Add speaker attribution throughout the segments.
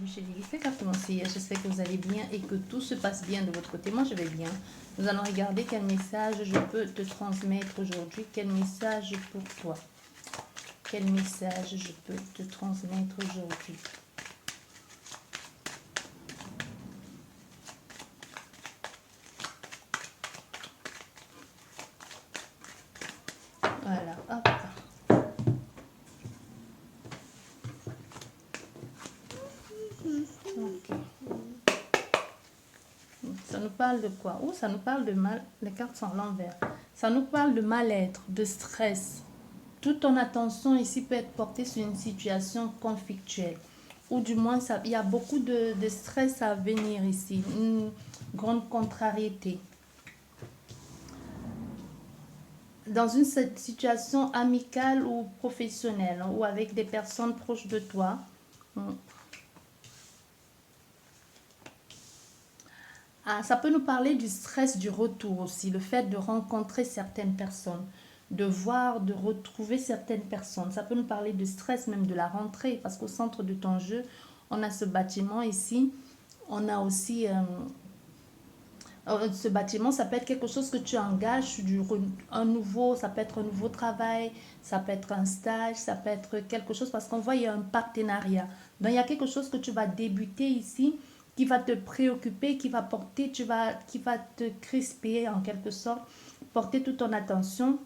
Speaker 1: chez l'Église. C'est qu'à commencer. J'espère que vous allez bien et que tout se passe bien de votre côté. Moi, je vais bien. Nous allons regarder quel message je peux te transmettre aujourd'hui. Quel message pour toi? Quel message je peux te transmettre aujourd'hui? Voilà, hop. Ok. Ça nous parle de quoi? Oh, ça nous parle de mal. Les cartes sont à l'envers. Ça nous parle de mal-être, de stress. Toute ton attention ici peut être portée sur une situation conflictuelle. Ou du moins, il y a beaucoup de stress à venir ici. Une grande contrariété. Dans une situation amicale ou professionnelle, ou avec des personnes proches de toi. Ah, ça peut nous parler du stress du retour aussi, le fait de rencontrer certaines personnes, de voir, de retrouver certaines personnes. Ça peut nous parler de stress même de la rentrée, parce qu'au centre de ton jeu, on a ce bâtiment ici. On a aussi ce bâtiment, ça peut être quelque chose que tu engages sur un nouveau, ça peut être un nouveau travail, ça peut être un stage, ça peut être quelque chose, parce qu'on voit il y a un partenariat. Donc il y a quelque chose que tu vas débuter ici, qui va te préoccuper, qui va porter, qui va te crisper en quelque sorte, porter toute ton attention.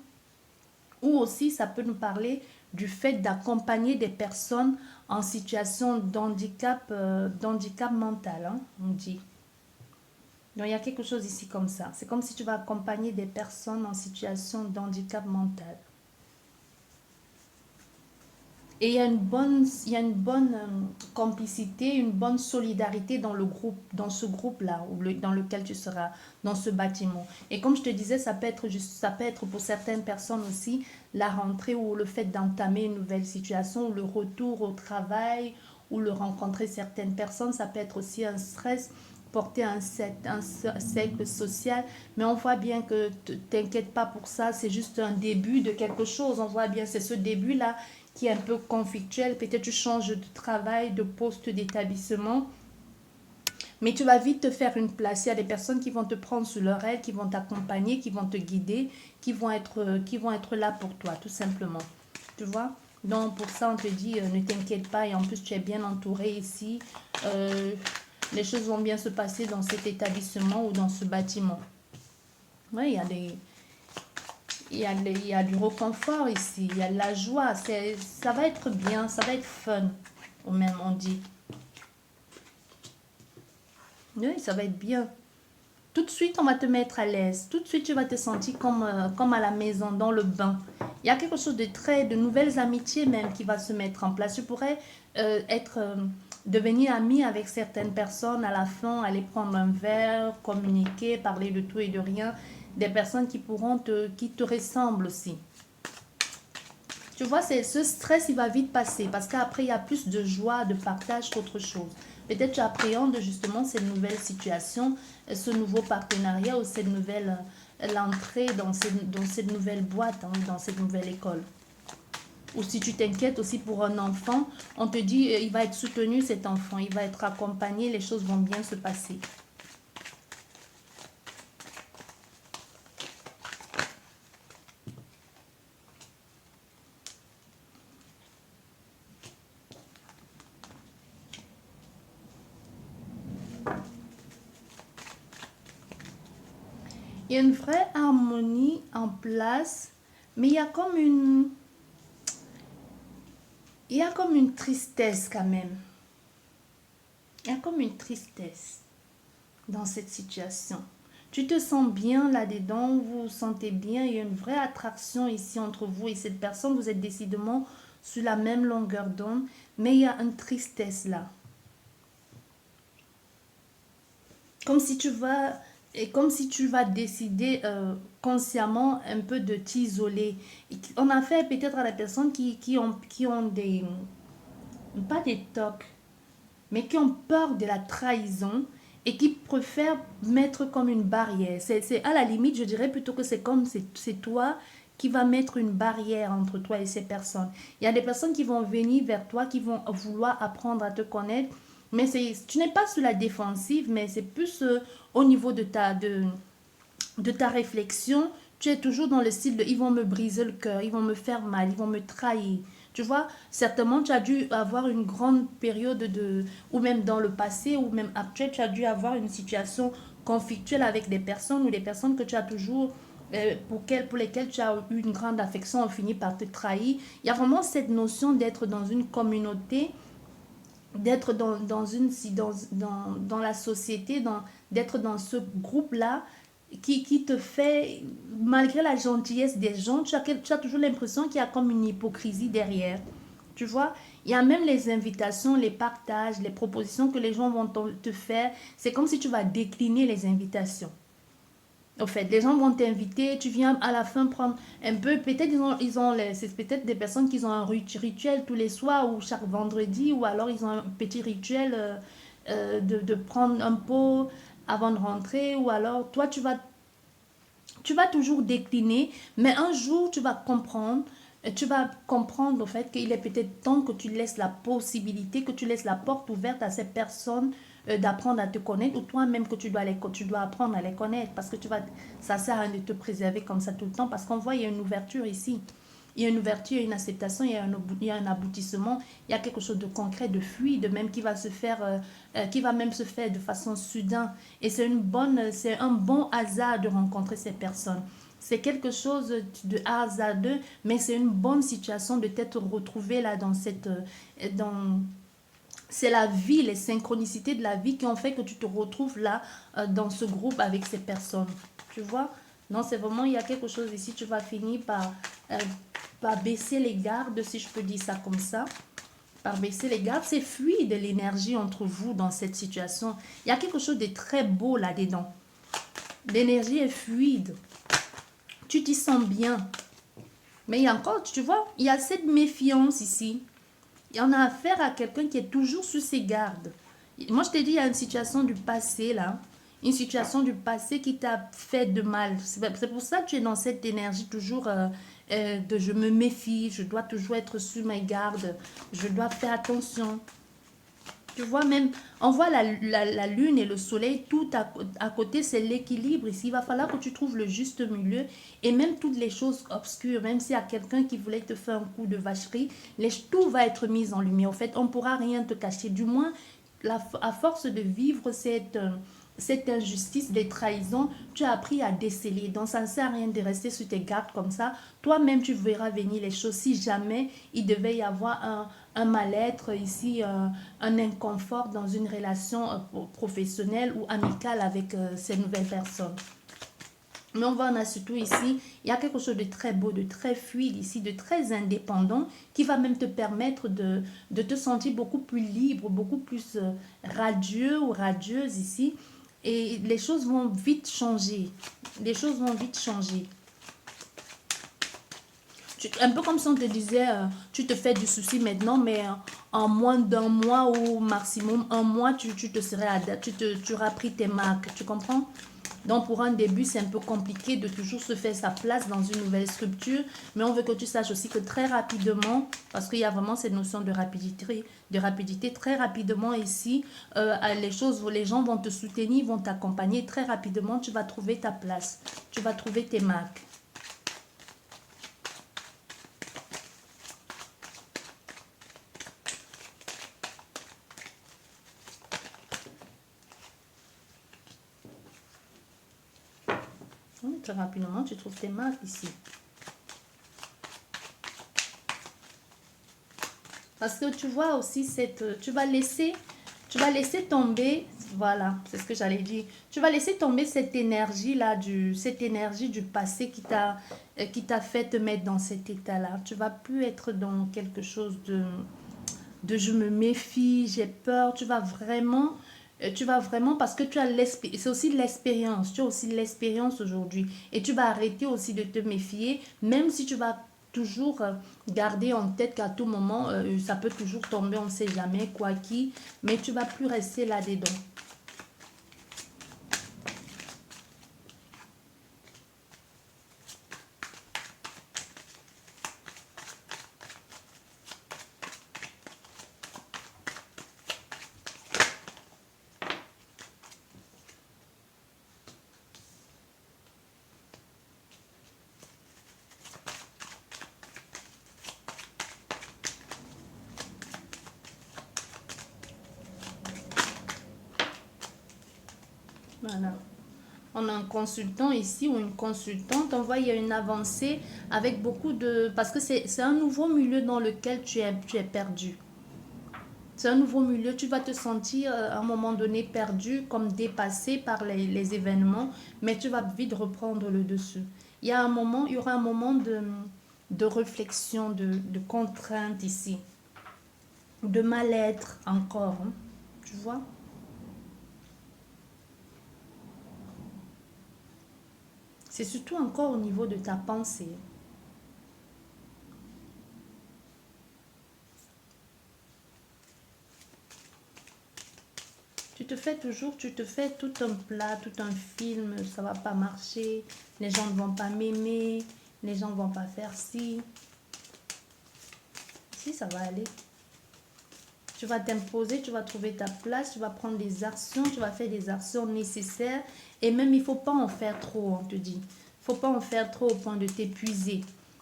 Speaker 1: Ou aussi ça peut nous parler du fait d'accompagner des personnes en situation d'handicap mental, hein, on dit. Donc, il y a quelque chose ici comme ça. C'est comme si tu vas accompagner des personnes en situation d'handicap mental. Et il y a une bonne complicité, une bonne solidarité dans le groupe, dans ce groupe-là, dans lequel tu seras, dans ce bâtiment. Et comme je te disais, ça peut être pour certaines personnes aussi la rentrée ou le fait d'entamer une nouvelle situation, ou le retour au travail, ou le rencontrer certaines personnes. Ça peut être aussi un stress porter un cercle social, mais on voit bien que t'inquiète pas pour ça, c'est juste un début de quelque chose. On voit bien, c'est ce début-là qui est un peu conflictuel. Peut-être tu changes de travail, de poste, d'établissement, mais tu vas vite te faire une place. Il y a des personnes qui vont te prendre sous leur aile, qui vont t'accompagner, qui vont te guider, qui vont être là pour toi, tout simplement. Tu vois? Donc, pour ça, on te dit, ne t'inquiète pas. Et en plus, tu es bien entouré ici. Les choses vont bien se passer dans cet établissement ou dans ce bâtiment. Oui, il y a du réconfort ici, il y a de la joie, ça va être bien, ça va être fun, ou même on dit. Oui, ça va être bien. Tout de suite, on va te mettre à l'aise. Tout de suite, tu vas te sentir comme à la maison, dans le bain. Il y a quelque chose de nouvelles amitiés même qui va se mettre en place. Tu pourrais devenir ami avec certaines personnes à la fin, aller prendre un verre, communiquer, parler de tout et de rien. Des personnes qui te ressemblent aussi. Tu vois, ce stress, il va vite passer parce qu'après, il y a plus de joie, de partage qu'autre chose. Peut-être tu appréhendes justement cette nouvelle situation, ce nouveau partenariat ou l'entrée dans cette nouvelle boîte, hein, dans cette nouvelle école. Ou si tu t'inquiètes aussi pour un enfant, on te dit il va être soutenu cet enfant, il va être accompagné, les choses vont bien se passer. Il y a une vraie harmonie en place, mais il y a comme une tristesse quand même. Il y a comme une tristesse dans cette situation. Tu te sens bien là-dedans, vous vous sentez bien, il y a une vraie attraction ici entre vous et cette personne, vous êtes décidément sur la même longueur d'onde, mais il y a une tristesse là. Comme si tu vas décider consciemment un peu de t'isoler. On a fait peut-être à la personne qui ont pas des tocs, mais qui ont peur de la trahison et qui préfèrent mettre comme une barrière. C'est à la limite, je dirais plutôt que c'est toi qui va mettre une barrière entre toi et ces personnes. Il y a des personnes qui vont venir vers toi, qui vont vouloir apprendre à te connaître, Mais tu n'es pas sur la défensive, mais c'est plus au niveau de ta réflexion. Tu es toujours dans le style de ils vont me briser le cœur, ils vont me faire mal, ils vont me trahir. Tu vois, certainement, tu as dû avoir une grande période ou même dans le passé, ou même actuel, tu as dû avoir une situation conflictuelle avec des personnes ou des personnes que tu as toujours, pour lesquelles tu as eu une grande affection, ont fini par te trahir. Il y a vraiment cette notion d'être dans une communauté, d'être dans la société, d'être dans ce groupe-là qui te fait, malgré la gentillesse des gens, tu as toujours l'impression qu'il y a comme une hypocrisie derrière. Tu vois, il y a même les invitations, les partages, les propositions que les gens vont te faire. C'est comme si tu vas décliner les invitations. Au fait, les gens vont t'inviter, tu viens à la fin prendre un peu, peut-être c'est peut-être des personnes qui ont un rituel tous les soirs ou chaque vendredi, ou alors ils ont un petit rituel de prendre un pot avant de rentrer, ou alors toi tu vas toujours décliner, mais un jour tu vas comprendre au fait qu'il est peut-être temps que tu laisses la possibilité, que tu laisses la porte ouverte à ces personnes d'apprendre à te connaître, ou toi-même que tu dois apprendre à les connaître, parce que ça sert à rien de te préserver comme ça tout le temps, parce qu'on voit il y a une ouverture ici. Il y a une ouverture, une acceptation, il y a un aboutissement, il y a quelque chose de concret, de fluide, même qui va même se faire de façon soudaine. Et c'est un bon hasard de rencontrer ces personnes. C'est quelque chose de hasardeux, mais c'est une bonne situation de t'être retrouvé là c'est la vie, les synchronicités de la vie qui ont fait que tu te retrouves là dans ce groupe avec ces personnes. Tu vois? Non, c'est vraiment, il y a quelque chose ici, tu vas finir euh, par baisser les gardes, si je peux dire ça comme ça. Par baisser les gardes, c'est fluide l'énergie entre vous dans cette situation. Il y a quelque chose de très beau là-dedans. L'énergie est fluide. Tu t'y sens bien. Mais il y a encore, tu vois, il y a cette méfiance ici. Il y en a affaire à quelqu'un qui est toujours sur ses gardes. Moi, je t'ai dit, il y a une situation du passé, là. Une situation du passé qui t'a fait de mal. C'est pour ça que tu es dans cette énergie toujours de je me méfie, je dois toujours être sur mes gardes, je dois faire attention. Tu vois, même, on voit la lune et le soleil, tout à côté, c'est l'équilibre ici. Il va falloir que tu trouves le juste milieu. Et même toutes les choses obscures, même s'il y a quelqu'un qui voulait te faire un coup de vacherie, tout va être mis en lumière. En fait, on ne pourra rien te cacher. Du moins, à force de vivre cette injustice, des trahisons, tu as appris à déceler. Donc, ça ne sert à rien de rester sur tes gardes comme ça. Toi-même, tu verras venir les choses. Si jamais il devait y avoir un mal-être ici, un inconfort dans une relation professionnelle ou amicale avec ces nouvelles personnes. Mais on voit, on a surtout ici, il y a quelque chose de très beau, de très fluide ici, de très indépendant, qui va même te permettre de te sentir beaucoup plus libre, beaucoup plus radieux ou radieuse ici. Et les choses vont vite changer. Les choses vont vite changer. Un peu comme si on te disait, tu te fais du souci maintenant, mais en moins d'un mois ou maximum un mois, tu te serais adapté, tu auras pris tes marques. Tu comprends? Donc, pour un début, c'est un peu compliqué de toujours se faire sa place dans une nouvelle structure. Mais on veut que tu saches aussi que très rapidement, parce qu'il y a vraiment cette notion de rapidité très rapidement ici, les gens vont te soutenir, vont t'accompagner. Très rapidement, tu vas trouver ta place. Tu vas trouver tes marques. Très rapidement, tu trouves tes marques ici. Parce que tu vois aussi tu vas laisser tomber, voilà, c'est ce que j'allais dire. Tu vas laisser tomber cette énergie-là, cette énergie du passé qui t'a fait te mettre dans cet état-là. Tu vas plus être dans quelque chose de je me méfie, j'ai peur. Tu vas vraiment, parce que c'est aussi de l'expérience. Tu as aussi de l'expérience aujourd'hui. Et tu vas arrêter aussi de te méfier, même si tu vas toujours garder en tête qu'à tout moment, ça peut toujours tomber, on ne sait jamais, quoi qui. Mais tu vas plus rester là-dedans. Voilà. On a un consultant ici ou une consultante. On voit il y a une avancée avec beaucoup de... Parce que c'est un nouveau milieu dans lequel tu es perdu. C'est un nouveau milieu. Tu vas te sentir à un moment donné perdu, comme dépassé par les événements, mais tu vas vite reprendre le dessus. Il y aura un moment de réflexion, de contrainte ici, de mal-être encore. Hein. Tu vois? C'est surtout encore au niveau de ta pensée. Tu te fais tout un plat, tout un film, ça va pas marcher, les gens ne vont pas m'aimer, les gens ne vont pas faire ci. Si, ça va aller. Tu vas t'imposer, tu vas trouver ta place, tu vas prendre des actions, tu vas faire des actions nécessaires. Et même, il ne faut pas en faire trop, on te dit. Il ne faut pas en faire trop au point de t'épuiser.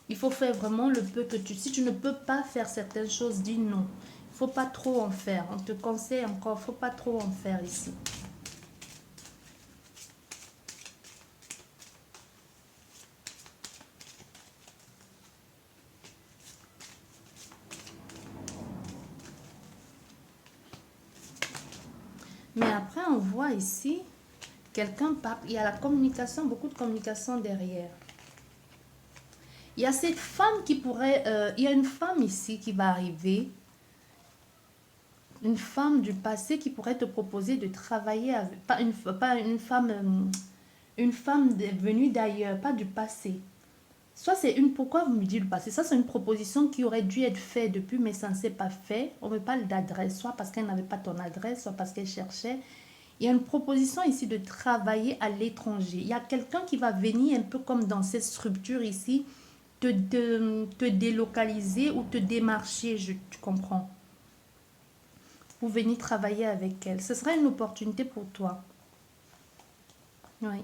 Speaker 1: Il faut faire vraiment le peu que tu... Si tu ne peux pas faire certaines choses, dis non. Il ne faut pas trop en faire. On te conseille encore, il ne faut pas trop en faire ici. Mais après, on voit ici, quelqu'un parle, il y a la communication, beaucoup de communication derrière. Il y a cette femme qui pourrait, il y a une femme ici qui va arriver, une femme du passé qui pourrait te proposer de travailler avec, pas une femme venue d'ailleurs, pas du passé. Soit c'est une, pourquoi vous me dites le passé? Ça, c'est une proposition qui aurait dû être faite depuis, mais ça ne s'est pas fait. On me parle d'adresse, soit parce qu'elle n'avait pas ton adresse, soit parce qu'elle cherchait. Il y a une proposition ici de travailler à l'étranger. Il y a quelqu'un qui va venir un peu comme dans cette structure ici, te délocaliser ou te démarcher, tu comprends, pour venir travailler avec elle. Ce sera une opportunité pour toi. Oui.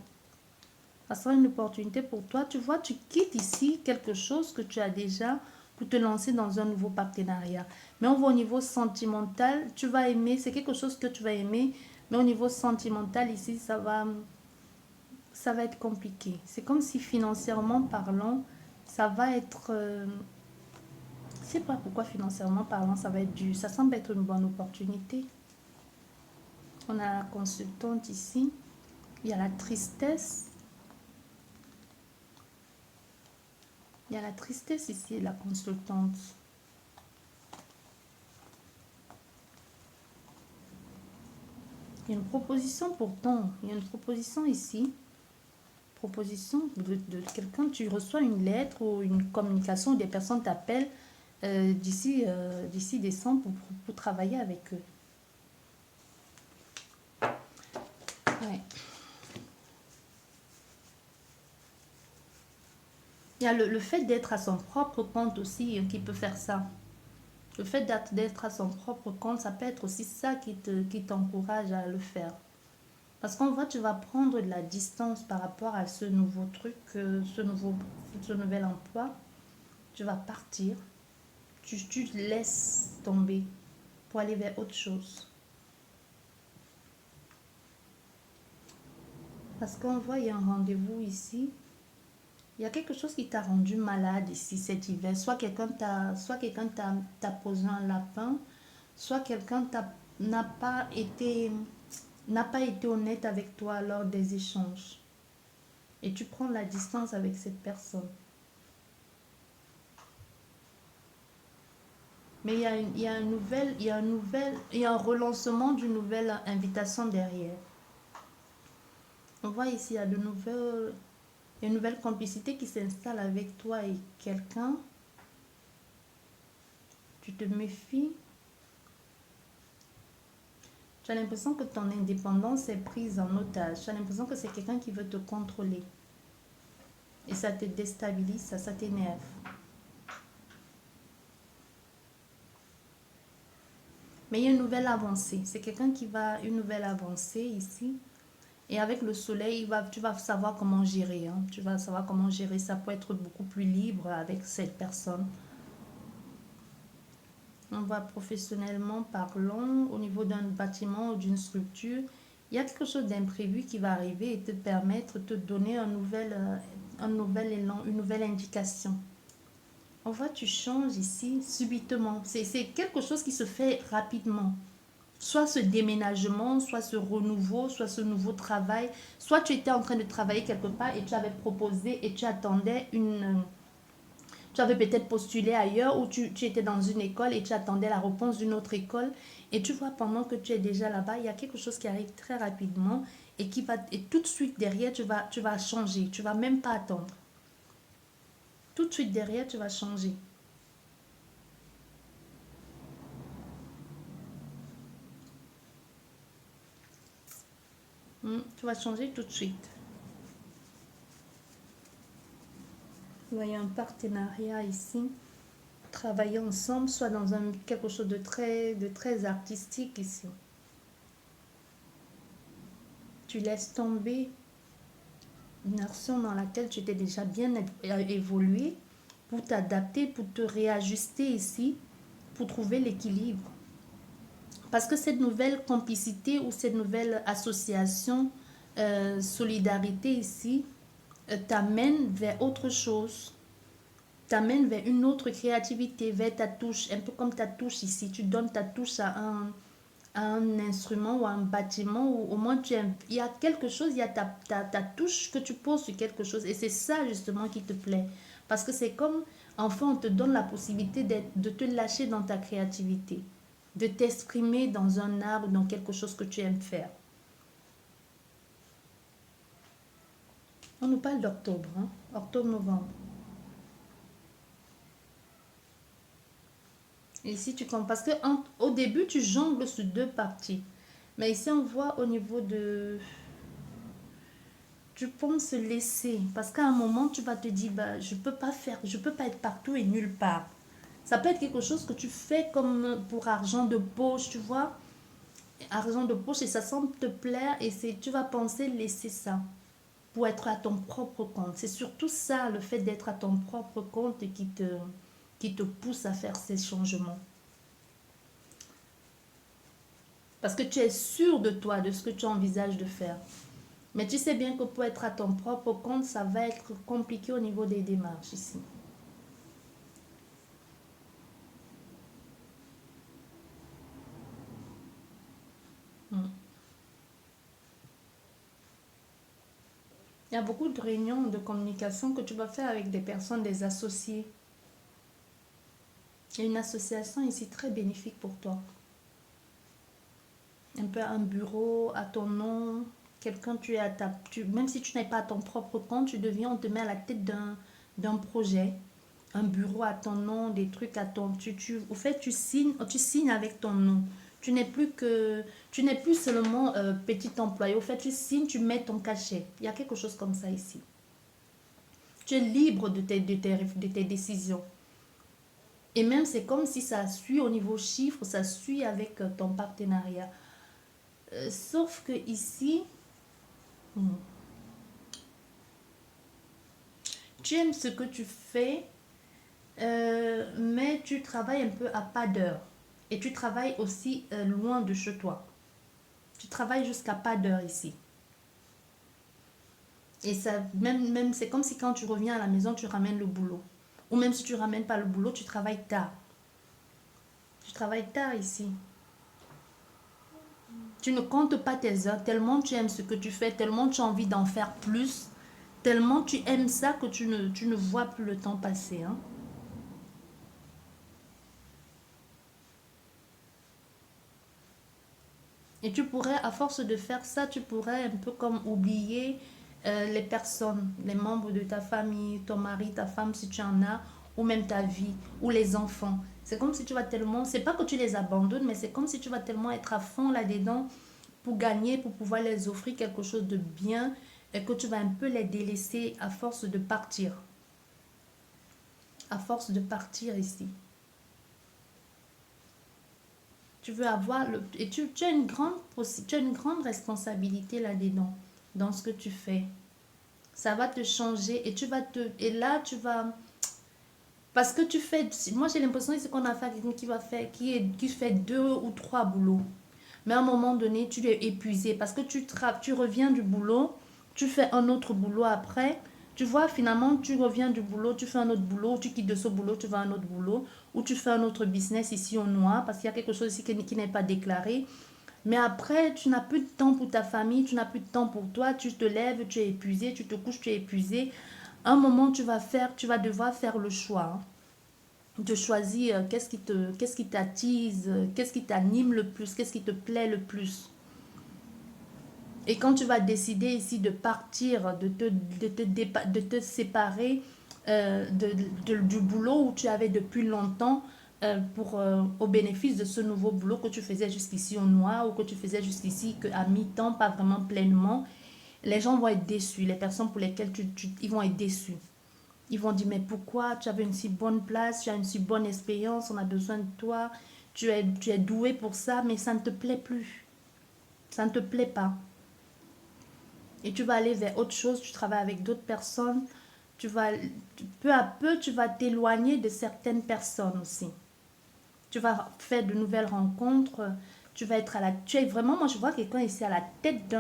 Speaker 1: Ça sera une opportunité pour toi. Tu vois, tu quittes ici quelque chose que tu as déjà pour te lancer dans un nouveau partenariat. Mais on voit au niveau sentimental, tu vas aimer, c'est quelque chose que tu vas aimer, mais au niveau sentimental ici, ça va être compliqué. C'est comme si financièrement parlant, ça va être... je ne sais pas pourquoi financièrement parlant, ça va être dur. Ça semble être une bonne opportunité. On a la consultante ici. Il y a la tristesse. Il y a la tristesse ici, la consultante. Il y a une proposition pourtant. Il y a une proposition ici. Proposition de quelqu'un. Tu reçois une lettre ou une communication où des personnes t'appellent d'ici décembre pour travailler avec eux. Ouais. Il y a le fait d'être à son propre compte aussi qui peut faire ça. Le fait d'être à son propre compte, ça peut être aussi ça qui t'encourage à le faire. Parce qu'en vrai, tu vas prendre de la distance par rapport à ce nouveau truc, ce nouvel emploi. Tu vas partir. Tu te laisses tomber pour aller vers autre chose. Parce qu'on voit, il y a un rendez-vous ici. Il y a quelque chose qui t'a rendu malade ici cet hiver. Soit quelqu'un t'a posé un lapin, soit quelqu'un n'a pas été n'a pas été honnête avec toi lors des échanges. Et tu prends la distance avec cette personne. Mais il y a un relancement d'une nouvelle invitation derrière. On voit ici, il y a une nouvelle complicité qui s'installe avec toi et quelqu'un. Tu te méfies. Tu as l'impression que ton indépendance est prise en otage. Tu as l'impression que c'est quelqu'un qui veut te contrôler. Et ça te déstabilise, ça t'énerve. Mais il y a une nouvelle avancée. C'est quelqu'un qui va... Une nouvelle avancée ici. Et avec le soleil, tu vas savoir comment gérer. Hein. Tu vas savoir comment gérer ça pour être beaucoup plus libre avec cette personne. On va professionnellement parlant, au niveau d'un bâtiment ou d'une structure, Il y a quelque chose d'imprévu qui va arriver et te permettre, te donner un nouvel élan, une nouvelle indication. On voit, tu changes ici subitement. C'est quelque chose qui se fait rapidement. Soit ce déménagement, soit ce renouveau, soit ce nouveau travail. Soit tu étais en train de travailler quelque part et tu avais proposé et tu attendais une... Tu avais peut-être postulé ailleurs ou tu étais dans une école et tu attendais la réponse d'une autre école. Et tu vois, pendant que tu es déjà là-bas, il y a quelque chose qui arrive très rapidement et qui va... Et tout de suite derrière, tu vas changer. Tu vas même pas attendre. Tout de suite derrière, tu vas changer. Tu vas changer tout de suite. Il y a un partenariat ici. Travailler ensemble, soit dans quelque chose de très artistique ici. Tu laisses tomber une action dans laquelle tu étais déjà bien évolué pour t'adapter, pour te réajuster ici, pour trouver l'équilibre. Parce que cette nouvelle complicité ou cette nouvelle association, solidarité ici, t'amène vers autre chose, t'amène vers une autre créativité, vers ta touche, un peu comme ta touche ici. Tu donnes ta touche à un instrument ou à un bâtiment, ou au moins il y a quelque chose, il y a ta touche que tu poses sur quelque chose. Et c'est ça justement qui te plaît. Parce que c'est comme, enfin, on te donne la possibilité de te lâcher dans ta créativité, de t'exprimer dans un art ou dans quelque chose que tu aimes faire. On nous parle d'octobre, hein? Octobre-novembre. Et ici, tu comptes. Parce que au début, tu jongles sur deux parties. Mais ici, on voit au niveau de... Tu penses laisser. Parce qu'à un moment, tu vas te dire, bah, je peux pas être partout et nulle part. Ça peut être quelque chose que tu fais comme pour argent de poche, tu vois. Argent de poche et ça semble te plaire et tu vas penser laisser ça pour être à ton propre compte. C'est surtout ça, le fait d'être à ton propre compte qui te pousse à faire ces changements. Parce que tu es sûr de toi, de ce que tu envisages de faire. Mais tu sais bien que pour être à ton propre compte, ça va être compliqué au niveau des démarches ici. Hmm. Il y a beaucoup de réunions de communication que tu vas faire avec des personnes, des associés. Il y a une association ici très bénéfique pour toi. Un peu un bureau à ton nom, quelqu'un tu es à même si tu n'es pas à ton propre compte, tu deviens, on te met à la tête d'un projet, un bureau à ton nom, des trucs à ton, au fait tu signes avec ton nom. Tu n'es plus seulement petit employé. Au fait, tu signes, tu mets ton cachet. Il y a quelque chose comme ça ici. Tu es libre de tes décisions. Et même c'est comme si ça suit au niveau chiffre, ça suit avec ton partenariat. Sauf que ici, tu aimes ce que tu fais, mais tu travailles un peu à pas d'heure. Et tu travailles aussi loin de chez toi. Tu travailles jusqu'à pas d'heure ici. Et ça, même c'est comme si quand tu reviens à la maison, tu ramènes le boulot. Ou même si tu ramènes pas le boulot, tu travailles tard. Tu travailles tard ici. Tu ne comptes pas tes heures, tellement tu aimes ce que tu fais, tellement tu as envie d'en faire plus, tellement tu aimes ça que tu ne vois plus le temps passer. Hein. Et tu pourrais, à force de faire ça, tu pourrais un peu comme oublier les personnes, les membres de ta famille, ton mari, ta femme si tu en as, ou même ta vie, ou les enfants. C'est comme si tu vas tellement, c'est pas que tu les abandonnes, mais c'est comme si tu vas tellement être à fond là-dedans pour gagner, pour pouvoir les offrir quelque chose de bien, et que tu vas un peu les délaisser à force de partir. À force de partir ici. Tu veux avoir le, et tu as tu as une grande responsabilité là-dedans, dans ce que tu fais. Ça va te changer et et là tu vas, parce que moi j'ai l'impression que c'est qu'on a affaire à quelqu'un qui fait deux ou trois boulots. Mais à un moment donné, tu es épuisé parce que tu reviens du boulot, tu fais un autre boulot après. Tu vois, finalement, tu reviens du boulot, tu fais un autre boulot, tu quittes de ce boulot, tu vas à un autre boulot, ou tu fais un autre business ici au noir parce qu'il y a quelque chose ici qui n'est pas déclaré. Mais après, tu n'as plus de temps pour ta famille, tu n'as plus de temps pour toi, tu te lèves, tu es épuisé, tu te couches, tu es épuisé. Un moment, tu vas devoir faire le choix, hein, de choisir qu'est-ce qui t'attise, qu'est-ce qui t'anime le plus, qu'est-ce qui te plaît le plus. Et quand tu vas décider ici de partir, de te séparer du boulot où tu avais depuis longtemps au bénéfice de ce nouveau boulot que tu faisais jusqu'ici au noir ou que tu faisais jusqu'ici à mi-temps, pas vraiment pleinement, les gens vont être déçus. Les personnes pour lesquelles ils vont être déçus. Ils vont dire, mais pourquoi tu avais une si bonne place, tu as une si bonne expérience, on a besoin de toi, tu es doué pour ça, mais ça ne te plaît plus. Ça ne te plaît pas. Et tu vas aller vers autre chose, tu travailles avec d'autres personnes, peu à peu, tu vas t'éloigner de certaines personnes aussi. Tu vas faire de nouvelles rencontres, tu es vraiment, moi je vois quelqu'un ici à la tête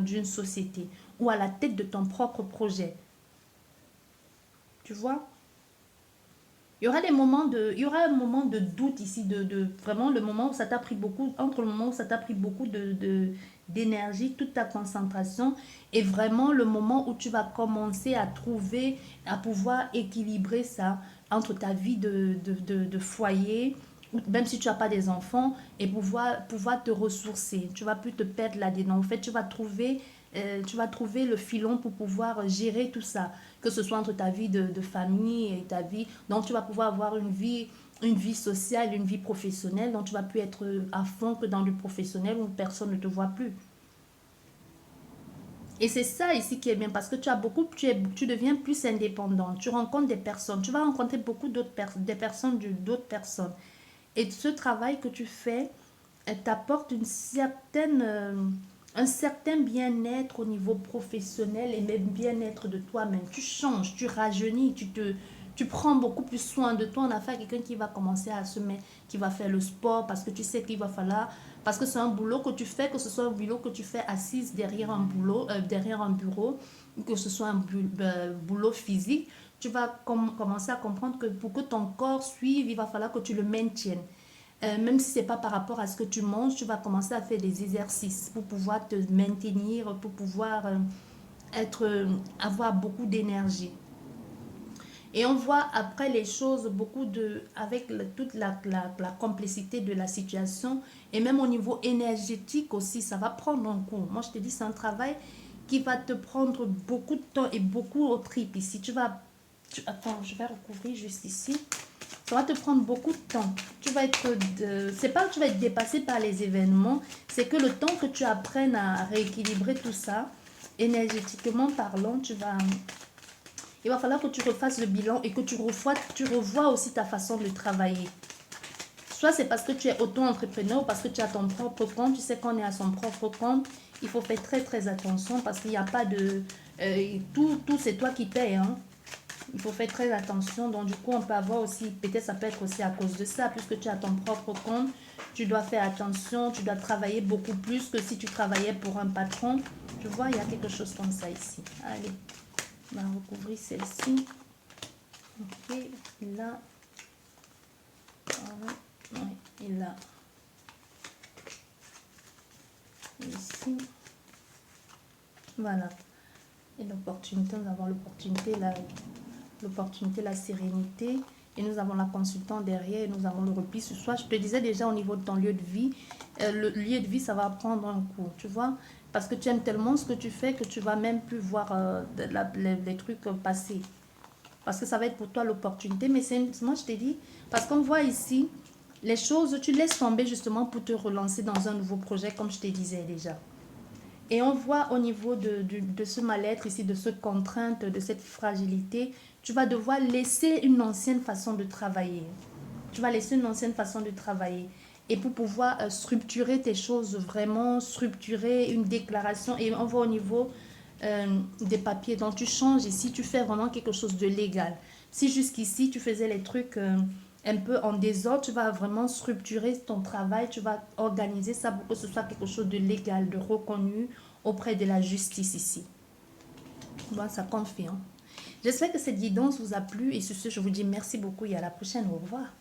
Speaker 1: d'une société ou à la tête de ton propre projet. Tu vois? Il y aura un moment de doute ici, vraiment le moment où ça t'a pris beaucoup, entre le moment où ça t'a pris beaucoup d'énergie, toute ta concentration, et vraiment le moment où tu vas commencer à trouver, à pouvoir équilibrer ça entre ta vie de foyer, ou même si tu n'as pas des enfants, et pouvoir te ressourcer. Tu vas plus te perdre là-dedans. En fait, tu vas trouver le filon pour pouvoir gérer tout ça, que ce soit entre ta vie de famille et ta vie. Donc, tu vas pouvoir avoir une vie sociale, une vie professionnelle. Donc, tu vas plus être à fond que dans le professionnel où personne ne te voit plus. Et c'est ça ici qui est bien parce que tu deviens plus indépendant. Tu rencontres des personnes. Tu vas rencontrer beaucoup des personnes d'autres personnes. Et ce travail que tu fais t'apporte un certain bien-être au niveau professionnel et même bien-être de toi-même. Tu changes, tu rajeunis, tu prends beaucoup plus soin de toi. On a fait quelqu'un qui va commencer à se mettre, qui va faire le sport parce que tu sais qu'il va falloir, parce que c'est un boulot que tu fais, que ce soit un boulot que tu fais assise derrière un bureau, ou que ce soit un boulot physique, tu vas commencer à comprendre que pour que ton corps suive, il va falloir que tu le maintiennes. Même si ce n'est pas par rapport à ce que tu manges, tu vas commencer à faire des exercices pour pouvoir te maintenir, pour pouvoir avoir beaucoup d'énergie. Et on voit après les choses avec toute la complexité de la situation et même au niveau énergétique aussi, ça va prendre un coup. Moi, je te dis, c'est un travail qui va te prendre beaucoup de temps et beaucoup au trip ici. Attends, je vais recouvrir juste ici. Ça va te prendre beaucoup de temps. C'est pas que tu vas être dépassé par les événements, c'est que le temps que tu apprennes à rééquilibrer tout ça, énergétiquement parlant, il va falloir que tu refasses le bilan et que tu revois aussi ta façon de travailler. Soit c'est parce que tu es auto-entrepreneur ou parce que tu as ton propre compte. Tu sais qu'on est à son propre compte. Il faut faire très très attention parce qu'il n'y a pas de... tout c'est toi qui payes, hein. Il faut faire très attention. Donc, du coup, on peut avoir aussi, peut-être ça peut être aussi à cause de ça, puisque tu as ton propre compte, tu dois faire attention, tu dois travailler beaucoup plus que si tu travaillais pour un patron. Tu vois, il y a quelque chose comme ça ici. Allez, on va recouvrir celle-ci. Ok, là. Ouais, et là. Ici. Voilà. Et l'opportunité, nous avons l'opportunité, la sérénité, et nous avons la consultante derrière, et nous avons le repli ce soir. Je te disais déjà au niveau de ton lieu de vie, le lieu de vie, ça va prendre un coup, tu vois, parce que tu aimes tellement ce que tu fais que tu vas même plus voir les trucs passer, parce que ça va être pour toi l'opportunité. Mais moi je t'ai dit, parce qu'on voit ici, les choses, tu laisses tomber justement pour te relancer dans un nouveau projet, comme je te disais déjà. Et on voit au niveau de ce mal-être ici, de cette contrainte, de cette fragilité, tu vas devoir laisser une ancienne façon de travailler. Tu vas laisser une ancienne façon de travailler. Et pour pouvoir structurer tes choses, vraiment structurer une déclaration. Et on voit au niveau des papiers. Donc tu changes ici, tu fais vraiment quelque chose de légal. Si jusqu'ici tu faisais les trucs un peu en désordre, tu vas vraiment structurer ton travail, tu vas organiser ça pour que ce soit quelque chose de légal, de reconnu auprès de la justice ici. Bon, ça confirme. J'espère que cette guidance vous a plu et sur ce, je vous dis merci beaucoup et à la prochaine. Au revoir.